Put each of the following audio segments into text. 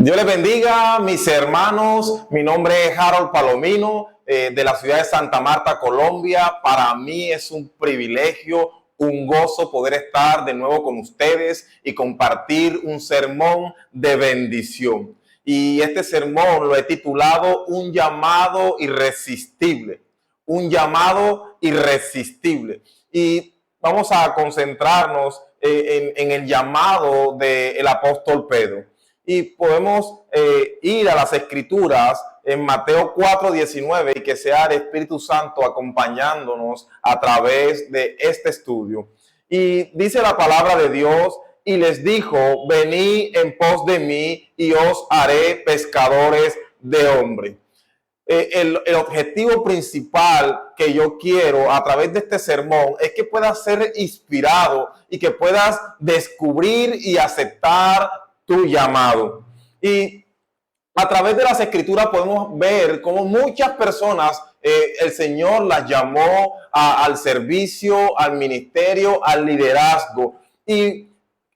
Dios les bendiga, mis hermanos. Mi nombre es Harold Palomino, de la ciudad de Santa Marta, Colombia. Para mí es un privilegio, un gozo poder estar de nuevo con ustedes y compartir un sermón de bendición. Y este sermón lo he titulado Un llamado irresistible. Un llamado irresistible. Y vamos a concentrarnos en el llamado del apóstol Pedro. Y podemos ir a las escrituras en Mateo 4:19 y que sea el Espíritu Santo acompañándonos a través de este estudio. Y dice la palabra de Dios: y les dijo, venid en pos de mí y os haré pescadores de hombres. El objetivo principal que yo quiero a través de este sermón es que puedas ser inspirado y que puedas descubrir y aceptar tu llamado. Y a través de las escrituras podemos ver cómo muchas personas el Señor las llamó al servicio, al ministerio, al liderazgo. Y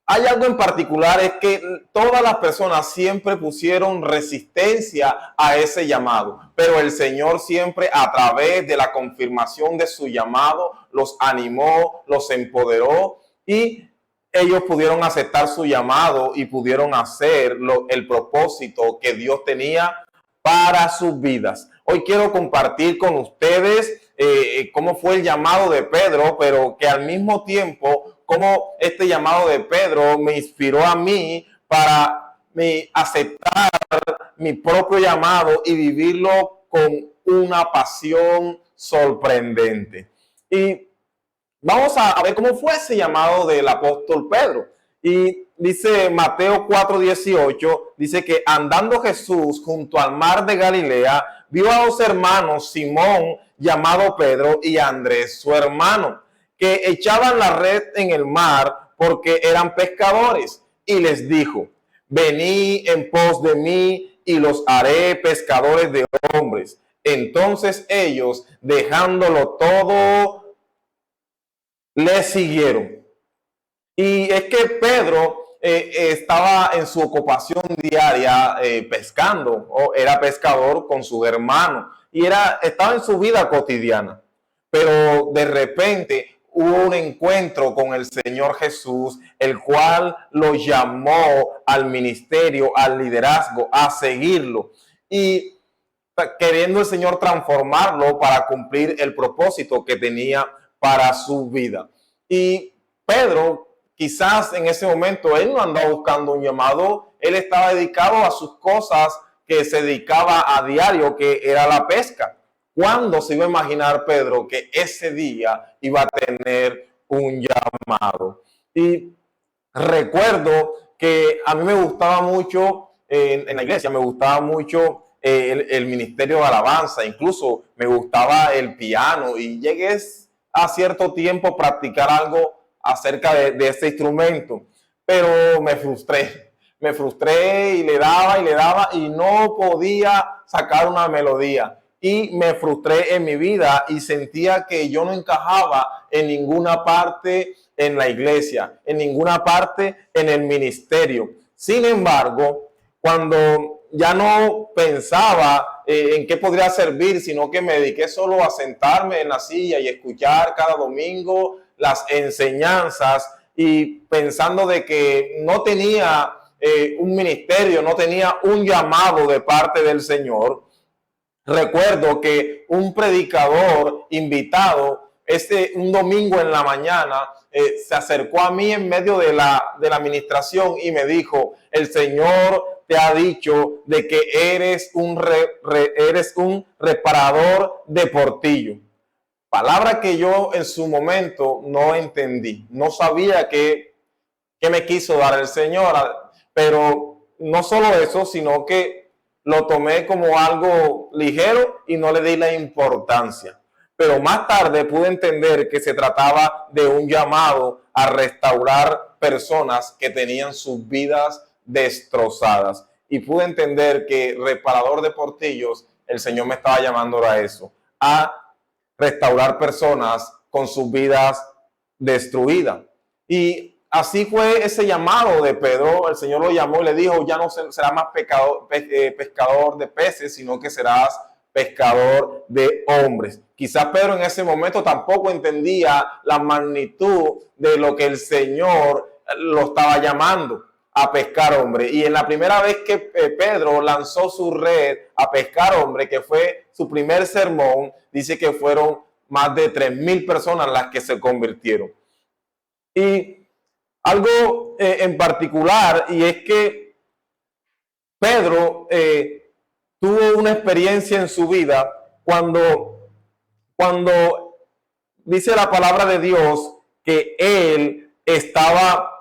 hay algo en particular, es que todas las personas siempre pusieron resistencia a ese llamado, pero el Señor siempre, a través de la confirmación de su llamado, los animó, los empoderó y ellos pudieron aceptar su llamado y pudieron hacer el propósito que Dios tenía para sus vidas. Hoy quiero compartir con ustedes cómo fue el llamado de Pedro, pero que al mismo tiempo cómo este llamado de Pedro me inspiró a mí para aceptar mi propio llamado y vivirlo con una pasión sorprendente. Y vamos a ver cómo fue ese llamado del apóstol Pedro. Y dice Mateo 4:18, dice que andando Jesús junto al mar de Galilea, vio a dos hermanos, Simón, llamado Pedro, y Andrés, su hermano, que echaban la red en el mar porque eran pescadores. Y les dijo, venid en pos de mí y los haré pescadores de hombres. Entonces ellos, dejándolo todo, le siguieron. Y es que Pedro estaba en su ocupación diaria pescando, o era pescador con su hermano, y estaba en su vida cotidiana. Pero de repente hubo un encuentro con el Señor Jesús, el cual lo llamó al ministerio, al liderazgo, a seguirlo. Y queriendo el Señor transformarlo para cumplir el propósito que tenía para su vida. Y Pedro, quizás en ese momento, él no andaba buscando un llamado, él estaba dedicado a sus cosas que se dedicaba a diario, que era la pesca. ¿Cuándo se iba a imaginar Pedro que ese día iba a tener un llamado? Y recuerdo que a mí me gustaba mucho, en la iglesia me gustaba mucho el ministerio de alabanza, incluso me gustaba el piano y llegué a cierto tiempo a practicar algo acerca de ese instrumento, pero me frustré y le daba y no podía sacar una melodía. Y me frustré en mi vida y sentía que yo no encajaba en ninguna parte en la iglesia, en ninguna parte en el ministerio. Sin embargo, cuando ya no pensaba en qué podría servir, sino que me dediqué solo a sentarme en la silla y escuchar cada domingo las enseñanzas y pensando de que no tenía un ministerio, no tenía un llamado de parte del Señor. Recuerdo que un predicador invitado un domingo en la mañana se acercó a mí en medio de la administración y me dijo, el Señor te ha dicho de que eres un reparador de portillo. Palabra que yo en su momento no entendí, no sabía qué me quiso dar el Señor, pero no solo eso, sino que lo tomé como algo ligero y no le di la importancia. Pero más tarde pude entender que se trataba de un llamado a restaurar personas que tenían sus vidas destrozadas. Y pude entender que reparador de portillos, el Señor me estaba llamando a eso, a restaurar personas con sus vidas destruidas. Y así fue ese llamado de Pedro. El Señor lo llamó y le dijo, ya no serás más pescador de peces, sino que serás pescador de hombres. Quizás Pedro en ese momento tampoco entendía la magnitud de lo que el Señor lo estaba llamando a pescar hombre. Y en la primera vez que Pedro lanzó su red a pescar hombre, que fue su primer sermón, dice que fueron más de 3,000 personas las que se convirtieron. Y algo en particular, y es que Pedro tuvo una experiencia en su vida cuando dice la palabra de Dios que él estaba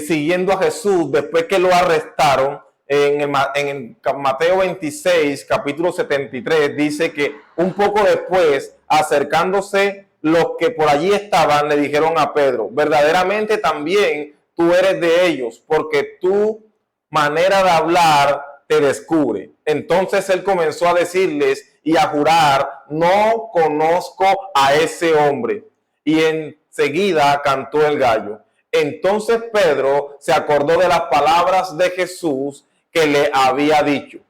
siguiendo a Jesús después que lo arrestaron. En Mateo 26, capítulo 73, dice que un poco después, acercándose los que por allí estaban, le dijeron a Pedro, verdaderamente también tú eres de ellos, porque tu manera de hablar te descubre. Entonces él comenzó a decirles y a jurar, no conozco a ese hombre. Y enseguida cantó el gallo. Entonces Pedro se acordó de las palabras de Jesús que le había dicho,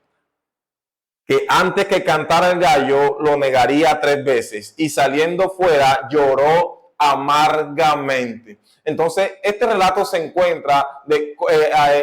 que antes que cantara el gallo lo negaría 3 veces, y saliendo fuera lloró amargamente. Entonces este relato se encuentra,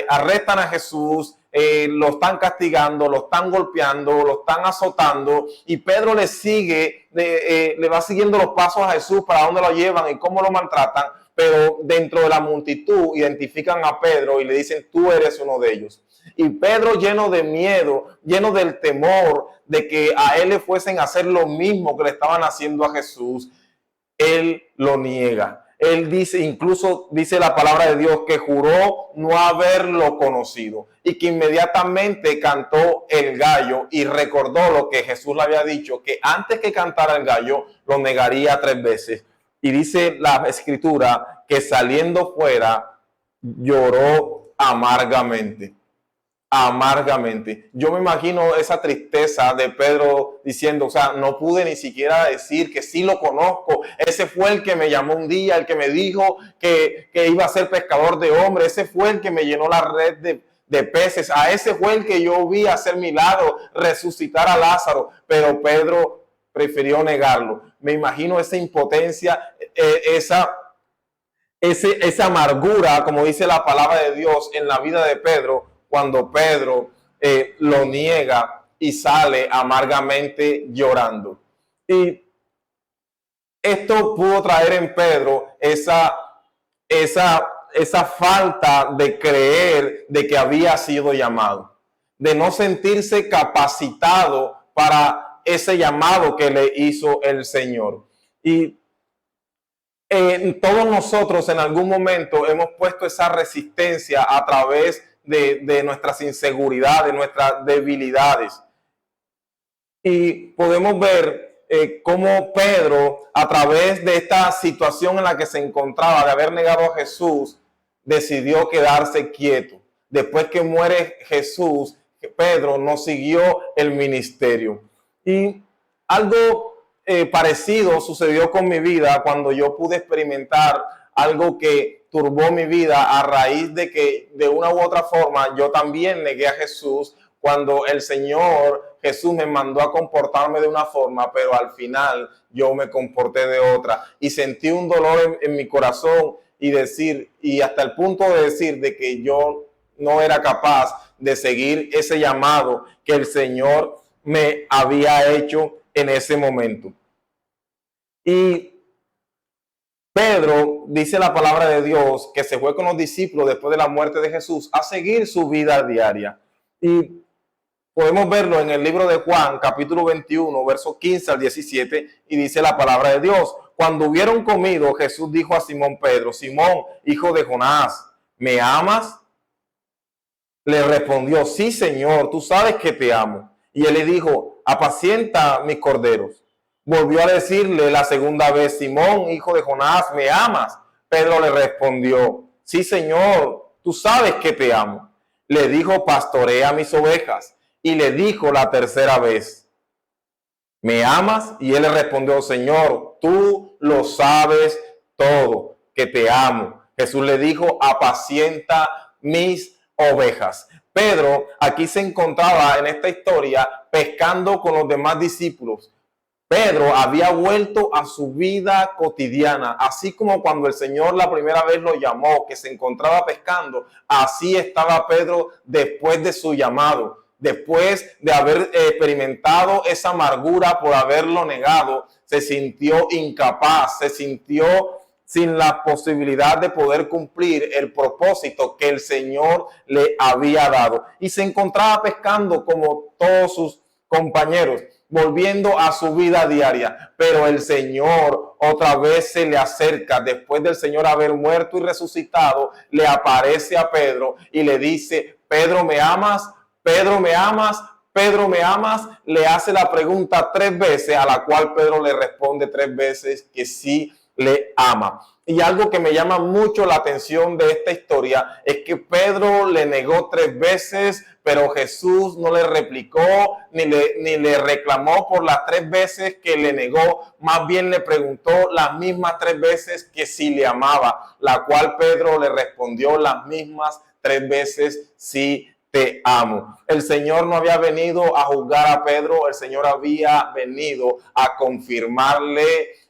arrestan a Jesús, lo están castigando, lo están golpeando, lo están azotando, y Pedro le sigue, le va siguiendo los pasos a Jesús para dónde lo llevan y cómo lo maltratan, pero dentro de la multitud identifican a Pedro y le dicen, tú eres uno de ellos. Y Pedro, lleno de miedo, lleno del temor de que a él le fuesen a hacer lo mismo que le estaban haciendo a Jesús, él lo niega. Él dice, incluso dice la palabra de Dios, que juró no haberlo conocido y que inmediatamente cantó el gallo y recordó lo que Jesús le había dicho, que antes que cantara el gallo lo negaría 3 veces. Y dice la escritura que saliendo fuera lloró amargamente. Amargamente. Yo me imagino esa tristeza de Pedro diciendo, o sea, no pude ni siquiera decir que sí lo conozco. Ese fue el que me llamó un día, el que me dijo que iba a ser pescador de hombres. Ese fue el que me llenó la red de peces. A ese fue el que yo vi hacer milagros, resucitar a Lázaro. Pero Pedro prefirió negarlo. Me imagino esa impotencia, esa amargura, como dice la palabra de Dios, en la vida de Pedro, cuando Pedro lo niega y sale amargamente llorando. Y esto pudo traer en Pedro esa falta de creer de que había sido llamado, de no sentirse capacitado para ese llamado que le hizo el Señor. Y todos nosotros en algún momento hemos puesto esa resistencia a través de nuestras inseguridades, nuestras debilidades. Y podemos ver cómo Pedro, a través de esta situación en la que se encontraba, de haber negado a Jesús, decidió quedarse quieto. Después que muere Jesús, Pedro no siguió el ministerio. Y algo parecido sucedió con mi vida cuando yo pude experimentar algo que turbó mi vida a raíz de que de una u otra forma yo también negué a Jesús, cuando el Señor Jesús me mandó a comportarme de una forma, pero al final yo me comporté de otra y sentí un dolor en mi corazón y hasta el punto de decir de que yo no era capaz de seguir ese llamado que el Señor me había hecho en ese momento. Y Pedro, dice la palabra de Dios, que se fue con los discípulos después de la muerte de Jesús a seguir su vida diaria. Y podemos verlo en el libro de Juan, capítulo 21, versos 15 al 17, y dice la palabra de Dios. Cuando hubieron comido, Jesús dijo a Simón Pedro, Simón, hijo de Jonás, ¿me amas? Le respondió, sí, Señor, tú sabes que te amo. Y él le dijo, apacienta mis corderos. Volvió a decirle la segunda vez, Simón, hijo de Jonás, ¿me amas? Pedro le respondió, sí, Señor, tú sabes que te amo. Le dijo, pastorea mis ovejas. Y le dijo la tercera vez, ¿me amas? Y él le respondió, Señor, tú lo sabes todo, que te amo. Jesús le dijo, apacienta mis ovejas. Pedro aquí se encontraba en esta historia pescando con los demás discípulos. Pedro había vuelto a su vida cotidiana, así como cuando el Señor la primera vez lo llamó, que se encontraba pescando, así estaba Pedro después de su llamado, después de haber experimentado esa amargura por haberlo negado, se sintió incapaz, se sintió sin la posibilidad de poder cumplir el propósito que el Señor le había dado. Y se encontraba pescando como todos sus compañeros, volviendo a su vida diaria. Pero el Señor otra vez se le acerca, después del Señor haber muerto y resucitado, le aparece a Pedro y le dice, Pedro, ¿me amas? Pedro, ¿me amas? Pedro, ¿me amas? Le hace la pregunta 3 veces, a la cual Pedro le responde 3 veces que sí le ama. Y algo que me llama mucho la atención de esta historia es que Pedro le negó 3 veces, pero Jesús no le replicó ni le reclamó por las 3 veces que le negó. Más bien le preguntó las mismas 3 veces que si le amaba, la cual Pedro le respondió las mismas 3 veces, sí te amo. El Señor no había venido a juzgar a Pedro, el Señor había venido a confirmarle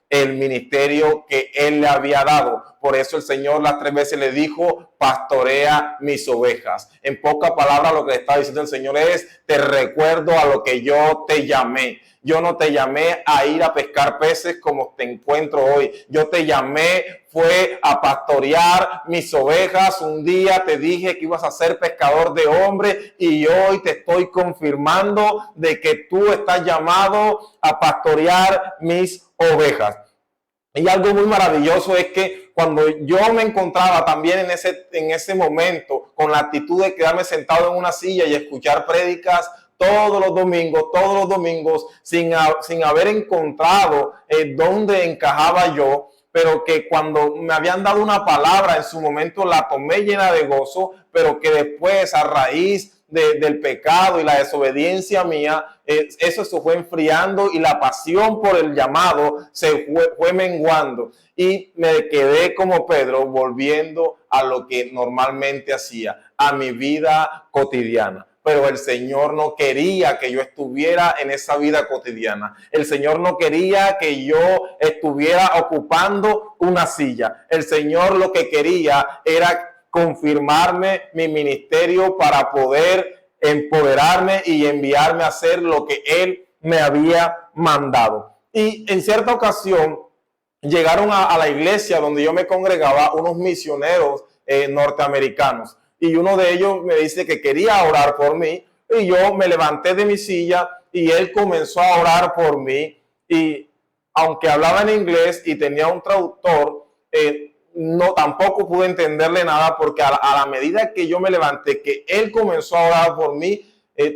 el ministerio que él le había dado. Por eso el Señor las 3 veces le dijo, pastorea mis ovejas. En pocas palabras, lo que le está diciendo el Señor es, te recuerdo a lo que yo te llamé. Yo no te llamé a ir a pescar peces como te encuentro hoy. Yo te llamé fue a pastorear mis ovejas. Un día te dije que ibas a ser pescador de hombres y hoy te estoy confirmando de que tú estás llamado a pastorear mis ovejas. Y algo muy maravilloso es que cuando yo me encontraba también en ese momento con la actitud de quedarme sentado en una silla y escuchar prédicas todos los domingos, sin haber encontrado dónde encajaba yo, pero que cuando me habían dado una palabra en su momento la tomé llena de gozo, pero que después a raíz del pecado y la desobediencia mía, eso se fue enfriando y la pasión por el llamado se fue menguando. Y me quedé como Pedro volviendo a lo que normalmente hacía, a mi vida cotidiana. Pero el Señor no quería que yo estuviera en esa vida cotidiana. El Señor no quería que yo estuviera ocupando una silla. El Señor lo que quería era confirmarme mi ministerio para poder empoderarme y enviarme a hacer lo que Él me había mandado. Y en cierta ocasión llegaron a la iglesia donde yo me congregaba unos misioneros norteamericanos. Y uno de ellos me dice que quería orar por mí. Y yo me levanté de mi silla y él comenzó a orar por mí. Y aunque hablaba en inglés y tenía un traductor, no, tampoco pude entenderle nada, porque a la medida que yo me levanté, que él comenzó a orar por mí,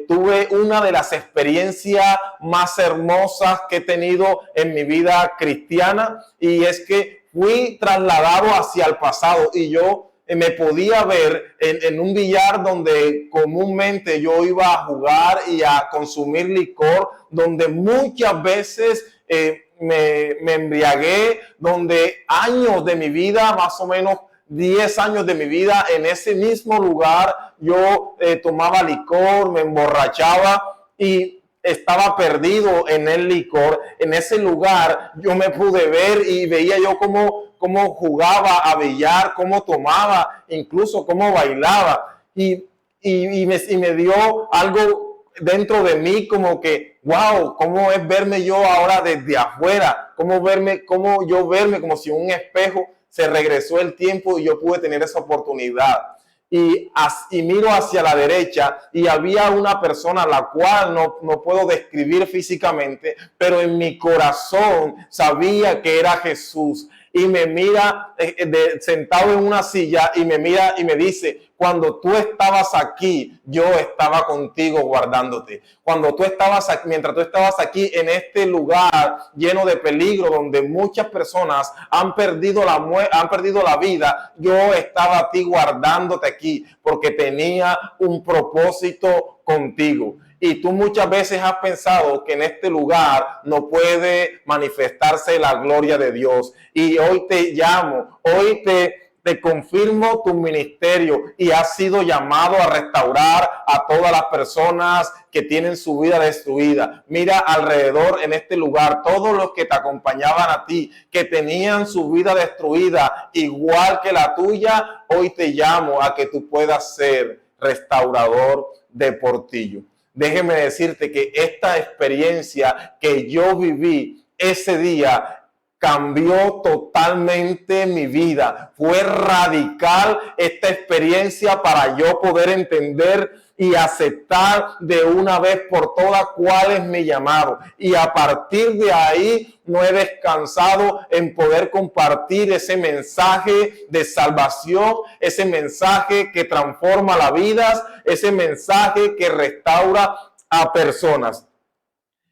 tuve una de las experiencias más hermosas que he tenido en mi vida cristiana, y es que fui trasladado hacia el pasado y yo me podía ver en un billar donde comúnmente yo iba a jugar y a consumir licor, donde muchas veces me embriagué, donde años de mi vida, más o menos 10 años de mi vida, en ese mismo lugar yo tomaba licor, me emborrachaba y estaba perdido en el licor. En ese lugar yo me pude ver y veía yo cómo jugaba a billar, cómo tomaba, incluso cómo bailaba. Y me dio algo dentro de mí como que, wow, cómo es verme yo ahora desde afuera, cómo yo verme como si en un espejo se regresó el tiempo y yo pude tener esa oportunidad. Y miro hacia la derecha y había una persona a la cual no puedo describir físicamente, pero en mi corazón sabía que era Jesús. Y me mira sentado en una silla y me mira y me dice, cuando tú estabas aquí, yo estaba contigo guardándote. Cuando tú estabas aquí, mientras tú estabas aquí en este lugar lleno de peligro, donde muchas personas han perdido la vida, yo estaba a ti guardándote aquí porque tenía un propósito contigo. Y tú muchas veces has pensado que en este lugar no puede manifestarse la gloria de Dios. Y hoy te llamo, hoy te te confirmo tu ministerio y has sido llamado a restaurar a todas las personas que tienen su vida destruida. Mira alrededor en este lugar, todos los que te acompañaban a ti, que tenían su vida destruida igual que la tuya, hoy te llamo a que tú puedas ser restaurador de Portillo. Déjeme decirte que esta experiencia que yo viví ese día cambió totalmente mi vida. Fue radical esta experiencia para yo poder entender y aceptar de una vez por todas cuál es mi llamado. Y a partir de ahí no he descansado en poder compartir ese mensaje de salvación, ese mensaje que transforma las vidas, ese mensaje que restaura a personas.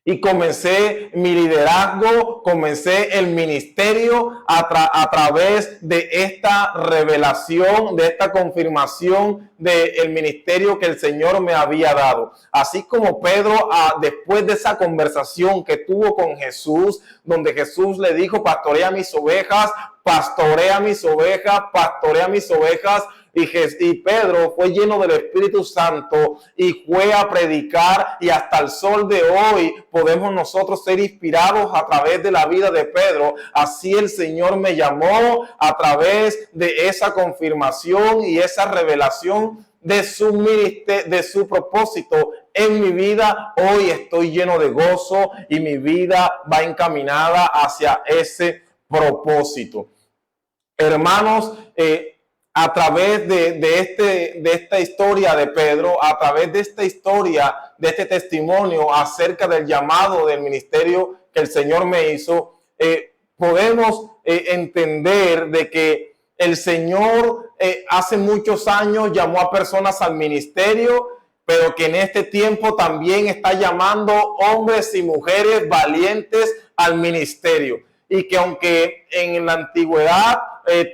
Y comencé mi liderazgo, comencé el ministerio a través de esta revelación, de esta confirmación del ministerio que el Señor me había dado. Así como Pedro, después de esa conversación que tuvo con Jesús, donde Jesús le dijo, pastorea mis ovejas, pastorea mis ovejas, pastorea mis ovejas. Y Pedro fue lleno del Espíritu Santo y fue a predicar, y hasta el sol de hoy podemos nosotros ser inspirados a través de la vida de Pedro. Así el Señor me llamó a través de esa confirmación y esa revelación de su ministerio, de su propósito en mi vida. Hoy estoy lleno de gozo y mi vida va encaminada hacia ese propósito. Hermanos, a través de esta historia de Pedro, a través de esta historia, de este testimonio acerca del llamado del ministerio que el Señor me hizo, podemos entender de que el Señor hace muchos años llamó a personas al ministerio, pero que en este tiempo también está llamando hombres y mujeres valientes al ministerio. Y que aunque en la antigüedad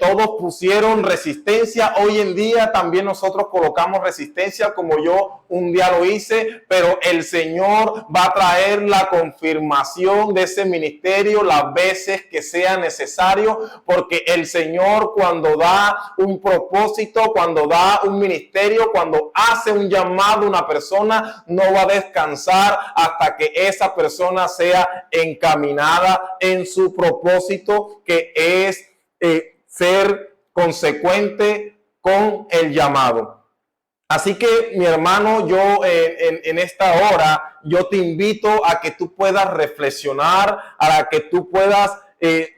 todos pusieron resistencia, hoy en día también nosotros colocamos resistencia, como yo un día lo hice, pero el Señor va a traer la confirmación de ese ministerio las veces que sea necesario, porque el Señor, cuando da un propósito, cuando da un ministerio, cuando hace un llamado a una persona, no va a descansar hasta que esa persona sea encaminada en su propósito, que es ser consecuente con el llamado. Así que, mi hermano, yo en esta hora, yo te invito a que tú puedas reflexionar, a que tú puedas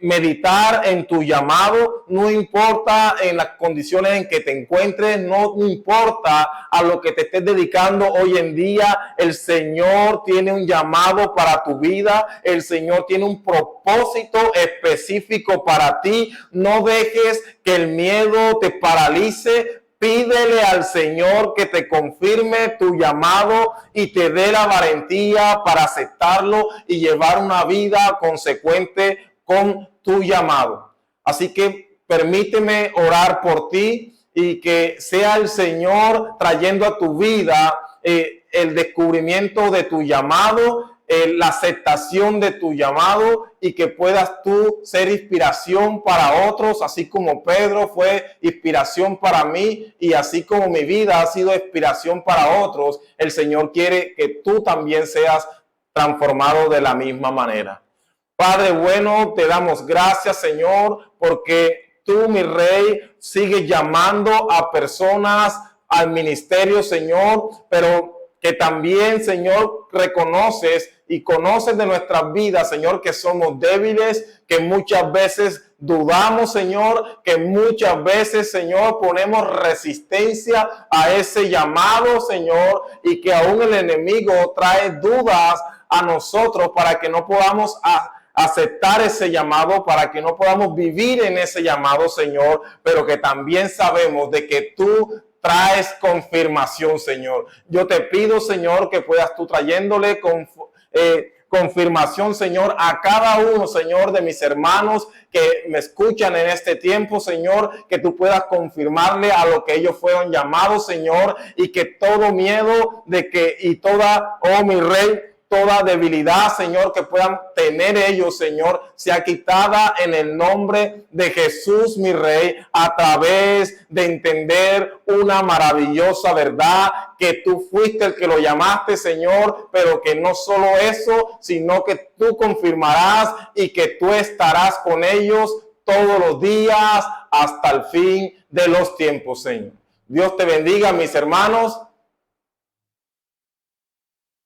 meditar en tu llamado. No importa en las condiciones en que te encuentres, no importa a lo que te estés dedicando hoy en día, el Señor tiene un llamado para tu vida, el Señor tiene un propósito específico para ti. No dejes que el miedo te paralice. Pídele al Señor que te confirme tu llamado y te dé la valentía para aceptarlo y llevar una vida consecuente con tu llamado. Así que permíteme orar por ti y que sea el Señor trayendo a tu vida el descubrimiento de tu llamado, la aceptación de tu llamado, y que puedas tú ser inspiración para otros, así como Pedro fue inspiración para mí y así como mi vida ha sido inspiración para otros. El Señor quiere que tú también seas transformado de la misma manera. Padre bueno, te damos gracias, Señor, porque tú, mi Rey, sigues llamando a personas al ministerio, Señor, pero que también, Señor, reconoces y conoces de nuestras vidas, Señor, que somos débiles, que muchas veces dudamos, Señor, que muchas veces, Señor, ponemos resistencia a ese llamado, Señor, y que aún el enemigo trae dudas a nosotros para que no podamos aceptar ese llamado, para que no podamos vivir en ese llamado, Señor, pero que también sabemos de que tú traes confirmación, Señor. Yo te pido, Señor, que puedas tú trayéndole confirmación, Señor, a cada uno, Señor, de mis hermanos que me escuchan en este tiempo, Señor, que tú puedas confirmarle a lo que ellos fueron llamados, Señor, y que todo miedo de que, y toda, oh mi Rey, toda debilidad, Señor, que puedan tener ellos, Señor, sea quitada en el nombre de Jesús, mi Rey, a través de entender una maravillosa verdad, que tú fuiste el que lo llamaste, Señor, pero que no solo eso, sino que tú confirmarás y que tú estarás con ellos todos los días hasta el fin de los tiempos, Señor. Dios te bendiga, mis hermanos.